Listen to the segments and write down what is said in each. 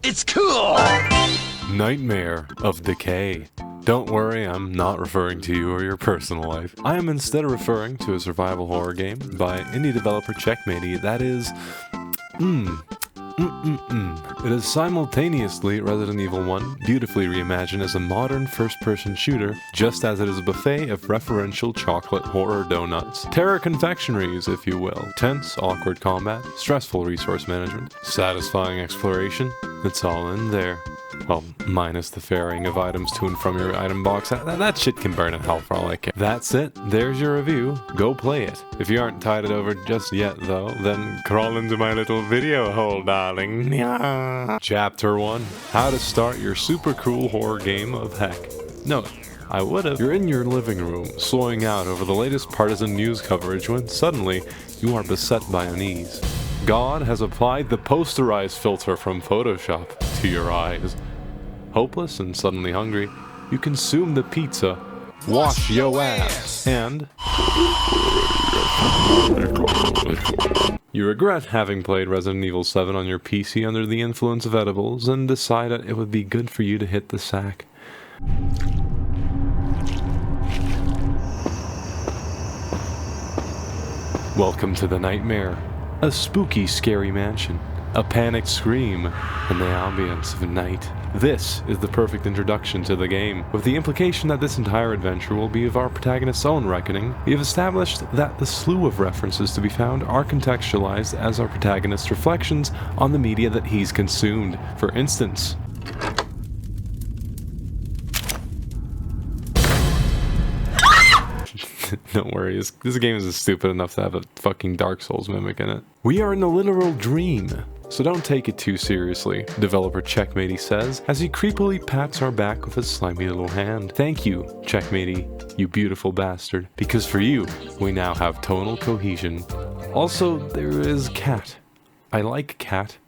It's cool! Nightmare of Decay. Don't worry, I'm not referring to you or your personal life. I am instead referring to a survival horror game by indie developer Checkmatey that is... It is simultaneously Resident Evil 1, beautifully reimagined as a modern first-person shooter, just as it is a buffet of referential chocolate horror donuts. Terror confectionaries, if you will. Tense, awkward combat, stressful resource management, satisfying exploration. It's all in there. Well, minus the ferrying of items to and from your item box. That shit can burn in hell for all I care. That's it. There's your review. Go play it. If you aren't tied it over just yet, though, then crawl into my little video hole, darling. Chapter 1. How to start your super cool horror game of heck. No, I would've. You're in your living room, slogging out over the latest partisan news coverage when suddenly you are beset by unease. God has applied the posterized filter from Photoshop to your eyes. Hopeless and suddenly hungry, you consume the pizza, wash yo ass, and you regret having played Resident Evil 7 on your PC under the influence of edibles and decided it would be good for you to hit the sack. Welcome to the nightmare. A spooky, scary mansion, a panicked scream, and the ambience of night. This is the perfect introduction to the game. With the implication that this entire adventure will be of our protagonist's own reckoning, we have established that the slew of references to be found are contextualized as our protagonist's reflections on the media that he's consumed. For instance, don't worry, this game is stupid enough to have a fucking Dark Souls mimic in it. We are in a literal dream, so don't take it too seriously, developer Checkmatey says, as he creepily pats our back with his slimy little hand. Thank you, Checkmatey, you beautiful bastard, because for you, we now have tonal cohesion. Also, there is Cat. I like Cat.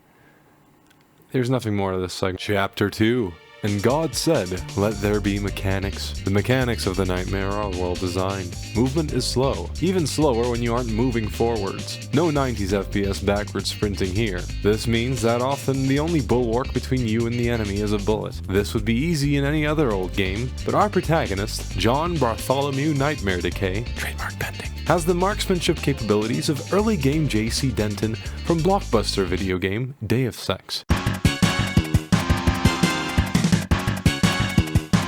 There's nothing more to this segment. Chapter 2. And God said, let there be mechanics. The mechanics of the nightmare are well designed. Movement is slow, even slower when you aren't moving forwards. No 90s FPS backwards sprinting here. This means that often the only bulwark between you and the enemy is a bullet. This would be easy in any other old game, but our protagonist, John Bartholomew Nightmare Decay, trademark pending, has the marksmanship capabilities of early game JC Denton from blockbuster video game Day of Sex.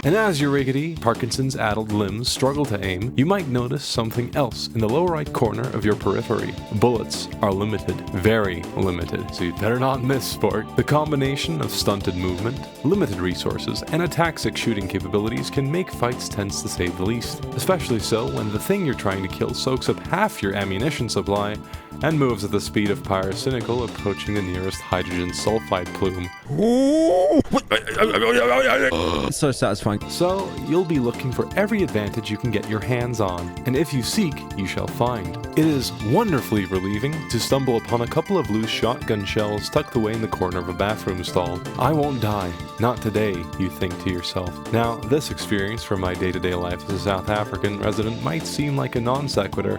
And as your rickety, Parkinson's-addled limbs struggle to aim, you might notice something else in the lower right corner of your periphery. Bullets are limited, very limited, so you'd better not miss, sport. The combination of stunted movement, limited resources, and ataxic shooting capabilities can make fights tense to say the least, especially so when the thing you're trying to kill soaks up half your ammunition supply and moves at the speed of Pyrocynical approaching the nearest hydrogen sulfide plume. It's so satisfying. So, you'll be looking for every advantage you can get your hands on, and if you seek, you shall find. It is wonderfully relieving to stumble upon a couple of loose shotgun shells tucked away in the corner of a bathroom stall. I won't die. Not today, you think to yourself. Now, this experience from my day-to-day life as a South African resident might seem like a non sequitur,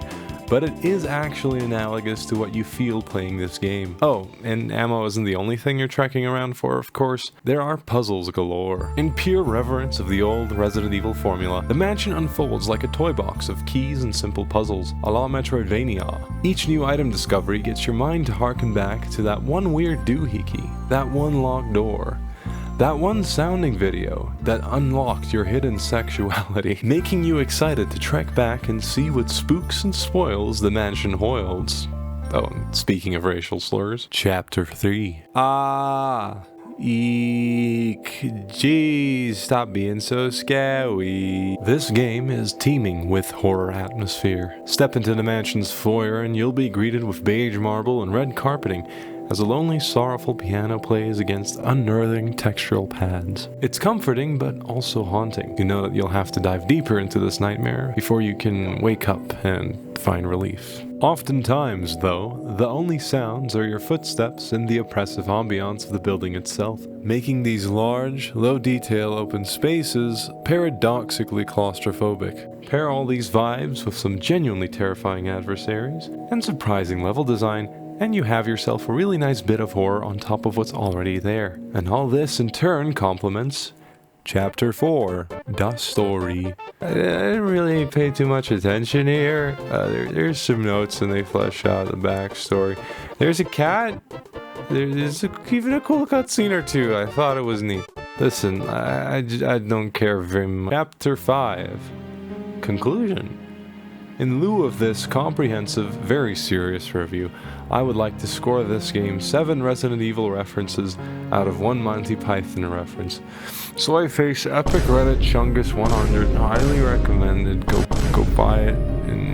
but it is actually analogous to what you feel playing this game. Oh, and ammo isn't the only thing you're trekking around for, of course. There are puzzles galore. In pure reverence of the old Resident Evil formula, the mansion unfolds like a toy box of keys and simple puzzles, a la Metroidvania. Each new item discovery gets your mind to harken back to that one weird doohickey, that one locked door, that one sounding video that unlocked your hidden sexuality, making you excited to trek back and see what spooks and spoils the mansion holds. Oh, and speaking of racial slurs, Chapter 3. Eek, geez, stop being so scary. This game is teeming with horror atmosphere. Step into the mansion's foyer and you'll be greeted with beige marble and red carpeting, as a lonely, sorrowful piano plays against unnerving textural pads. It's comforting, but also haunting. You know that you'll have to dive deeper into this nightmare before you can wake up and find relief. Oftentimes, though, the only sounds are your footsteps and the oppressive ambiance of the building itself, making these large, low-detail open spaces paradoxically claustrophobic. Pair all these vibes with some genuinely terrifying adversaries and surprising level design, and you have yourself a really nice bit of horror on top of what's already there. And all this in turn complements Chapter 4, Das Story. I didn't really pay too much attention here. There's some notes and they flesh out the backstory. There's a cat. There's even a cool cutscene or two. I thought it was neat. Listen, I don't care very much. Chapter 5, Conclusion. In lieu of this comprehensive, very serious review, I would like to score this game 7 Resident Evil references out of 1 Monty Python reference. Slayface Epic Reddit Chungus 100, highly recommended. Go buy it and